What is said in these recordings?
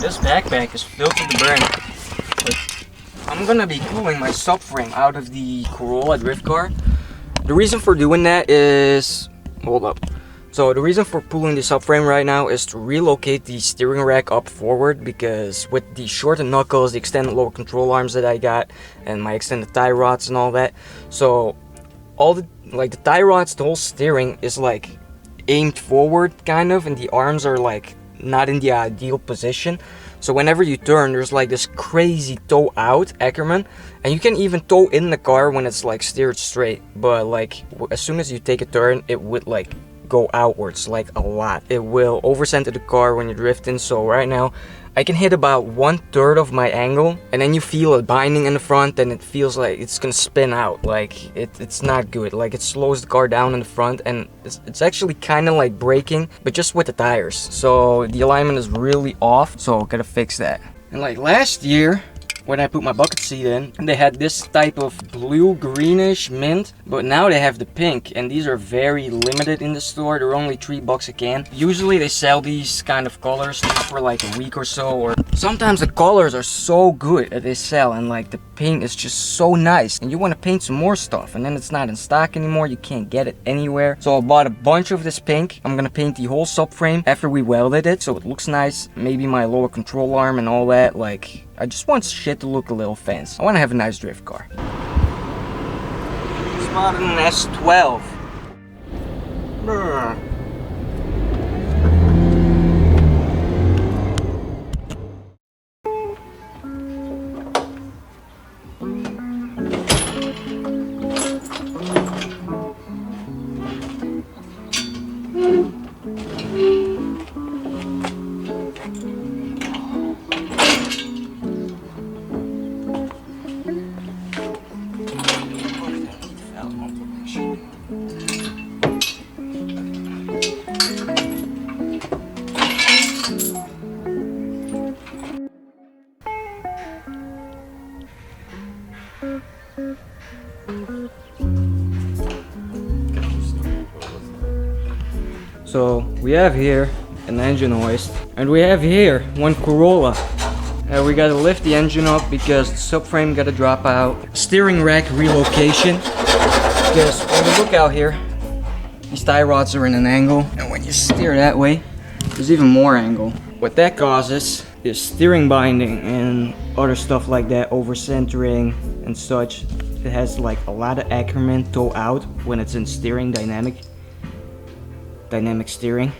This backpack is filled to the brim. I'm gonna be pulling my subframe out of the Corolla Driftcar. The reason for doing that is, hold up. So the reason for pulling the subframe right now is to relocate the steering rack up forward, because with the shortened knuckles, the extended lower control arms that I got, and my extended tie rods and all that, so all the tie rods, the whole steering is like aimed forward kind of, and the arms are like not in the ideal position. So whenever you turn, there's like this crazy toe out Ackermann, and you can even toe in the car when it's like steered straight, but like as soon as you take a turn, it would like go outwards like a lot. It will overcenter the car when you're drifting. So right now I can hit about 1/3 of my angle, and then you feel it binding in the front, and it feels like it's gonna spin out. Like it's not good. Like it slows the car down in the front, and it's actually kind of like braking, but just with the tires. So the alignment is really off, so gotta fix that. And like last year, when I put my bucket seat in, they had this type of blue greenish mint, but now they have the pink, and these are very limited in the store. They're only $3 a can. Usually they sell these kind of colors for like a week or so, or sometimes the colors are so good that they sell, and like the paint is just so nice, and you want to paint some more stuff, and then it's not in stock anymore. You can't get it anywhere. So I bought a bunch of this pink. I'm gonna paint the whole subframe after we welded it, so it looks nice. Maybe my lower control arm and all that. Like I just want shit to look a little fancy. I want to have a nice drift car. Spotted an S12. Brr. So we have here an engine hoist, and we have here one Corolla. We gotta lift the engine up because the subframe gotta drop out. Steering rack relocation, because when you look out here, these tie rods are in an angle, and when you steer that way, there's even more angle. What that causes is steering binding and other stuff like that, overcentering and such. It has like a lot of Ackermann toe out when it's in steering dynamic steering.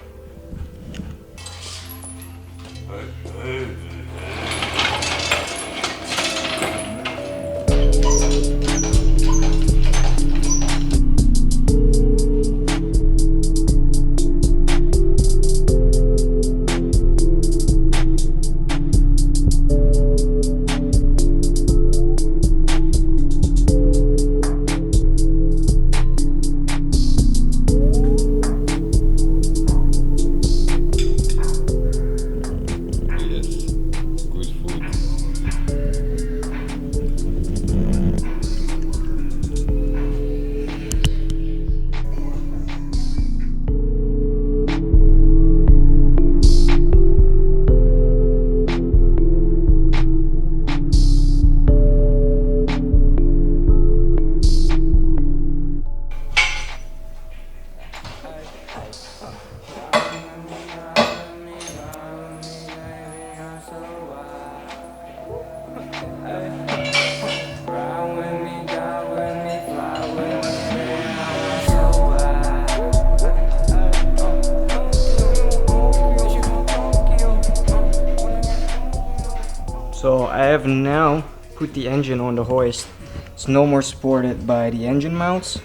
So I have now put the engine on the hoist. It's no more supported by the engine mounts.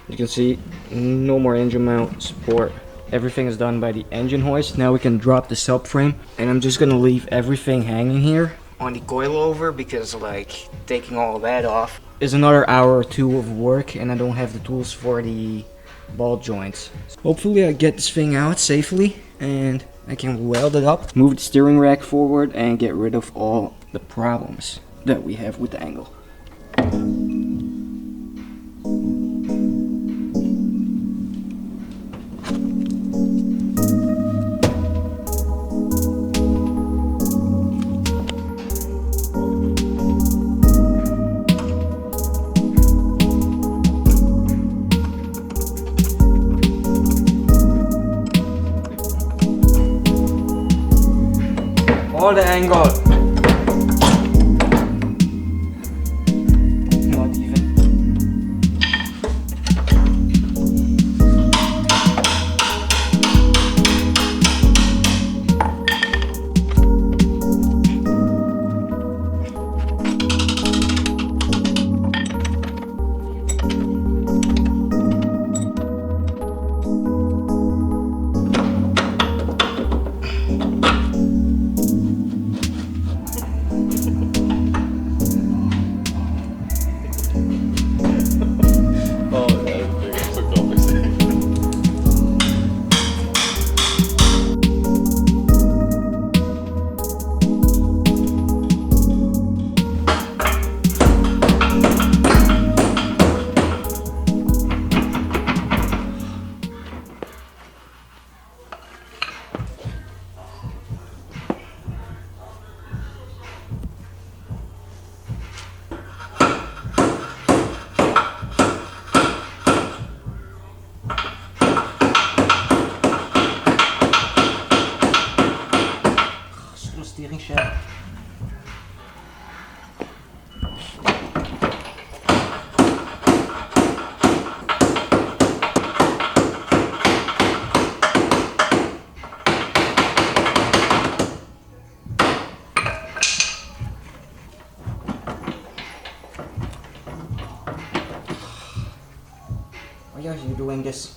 You can see no more engine mount support. Everything is done by the engine hoist. Now we can drop the subframe, and I'm just gonna leave everything hanging here on the coilover because like taking all that off is another hour or two of work, and I don't have the tools for the ball joints. Hopefully I get this thing out safely and I can weld it up, move the steering rack forward, and get rid of all the problems that we have with the angle. All the angle. Not even. Steering shaft. Why are you doing this?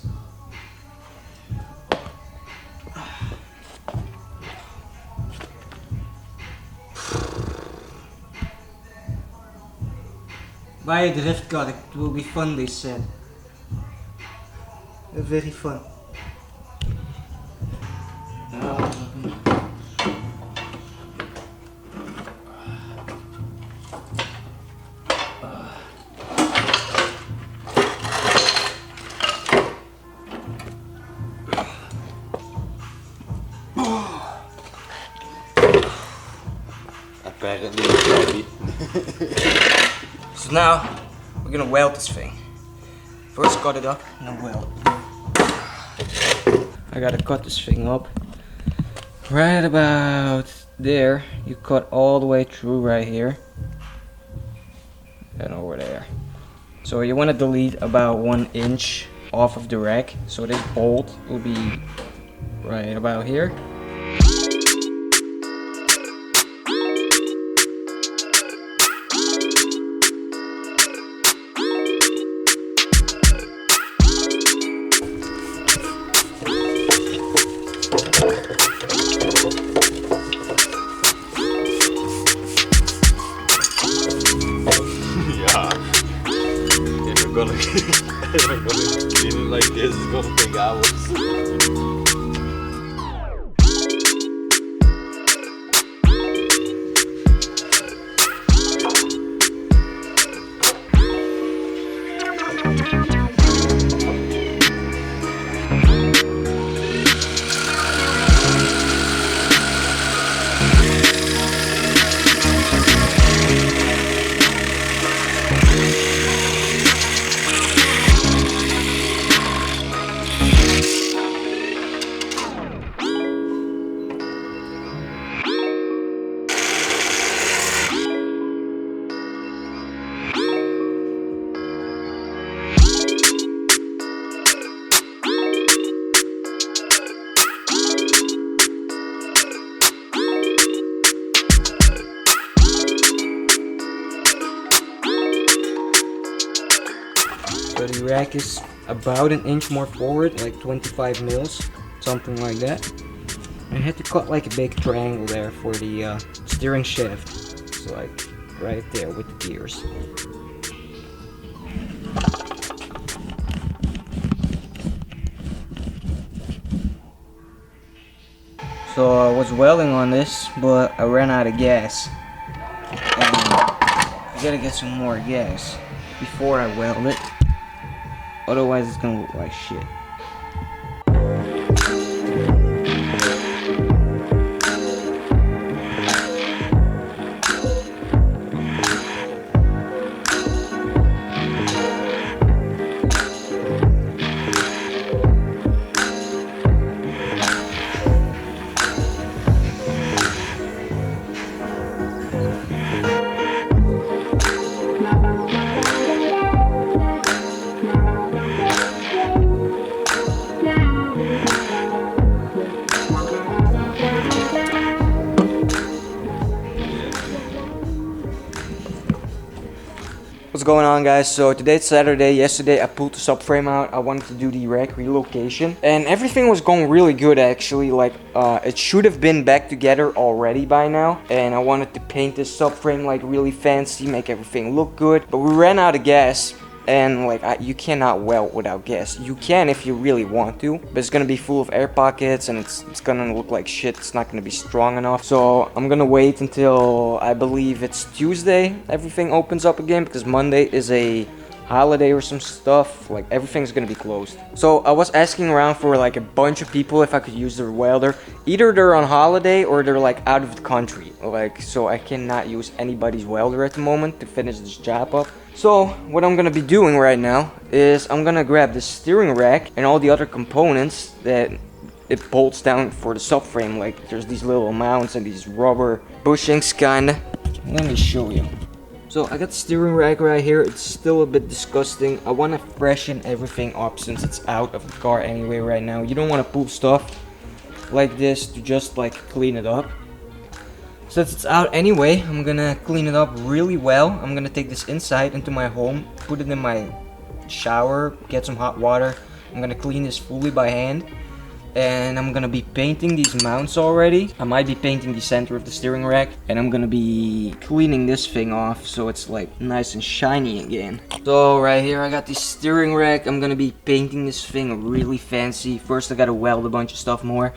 Buy a Driftcar, it will be fun, they said. Very fun. Apparently. So now, we're gonna weld this thing. First cut it up, and then weld. I gotta cut this thing up. Right about there, you cut all the way through right here. And over there. So you wanna delete about 1 inch off of the rack. So this bolt will be right about here. Feeling like this is gonna take hours. So the rack is about an inch more forward, like 25 mils, something like that. I had to cut like a big triangle there for the steering shaft. So like right there with the gears. So I was welding on this, but I ran out of gas. And I gotta get some more gas before I weld it. Otherwise it's gonna look like shit. What's going on, guys? So today's Saturday. Yesterday I pulled the subframe out. I wanted to do the rack relocation and everything was going really good actually. Like it should have been back together already by now, and I wanted to paint this subframe like really fancy, make everything look good, but we ran out of gas. And like you cannot weld without gas. You can if you really want to, but it's gonna be full of air pockets and it's gonna look like shit. It's not gonna be strong enough. So I'm gonna wait until I believe it's Tuesday everything opens up again, because Monday is a holiday or some stuff. Like everything's gonna be closed. So I was asking around for like a bunch of people if I could use their welder. Either they're on holiday or they're like out of the country. Like, so I cannot use anybody's welder at the moment to finish this job up. So what I'm gonna be doing right now is I'm gonna grab the steering rack and all the other components that it bolts down for the subframe. Like there's these little mounts and these rubber bushings kinda. Let me show you. So I got the steering rack right here. It's still a bit disgusting. I want to freshen everything up since it's out of the car anyway right now. You don't want to pull stuff like this to just like clean it up. Since it's out anyway, I'm gonna clean it up really well. I'm gonna take this inside into my home, put it in my shower, get some hot water. I'm gonna clean this fully by hand. And I'm gonna be painting these mounts already. I might be painting the center of the steering rack, and I'm gonna be cleaning this thing off so it's like nice and shiny again. So right here I got the steering rack. I'm gonna be painting this thing really fancy. First I gotta weld a bunch of stuff more,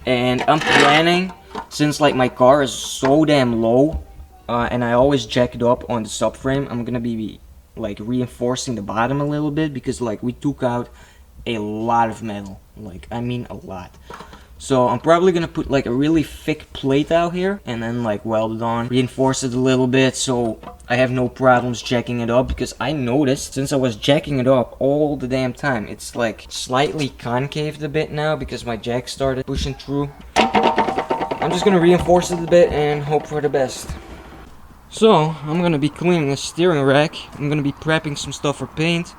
and I'm planning, since like my car is so damn low and I always jack it up on the subframe, I'm gonna be like reinforcing the bottom a little bit, because like we took out a lot of metal. Like, I mean a lot. So I'm probably gonna put like a really thick plate out here and then like weld it on, reinforce it a little bit so I have no problems jacking it up, because I noticed since I was jacking it up all the damn time, it's like slightly concaved a bit now because my jack started pushing through. I'm just gonna reinforce it a bit and hope for the best. So I'm gonna be cleaning the steering rack. I'm gonna be prepping some stuff for paint.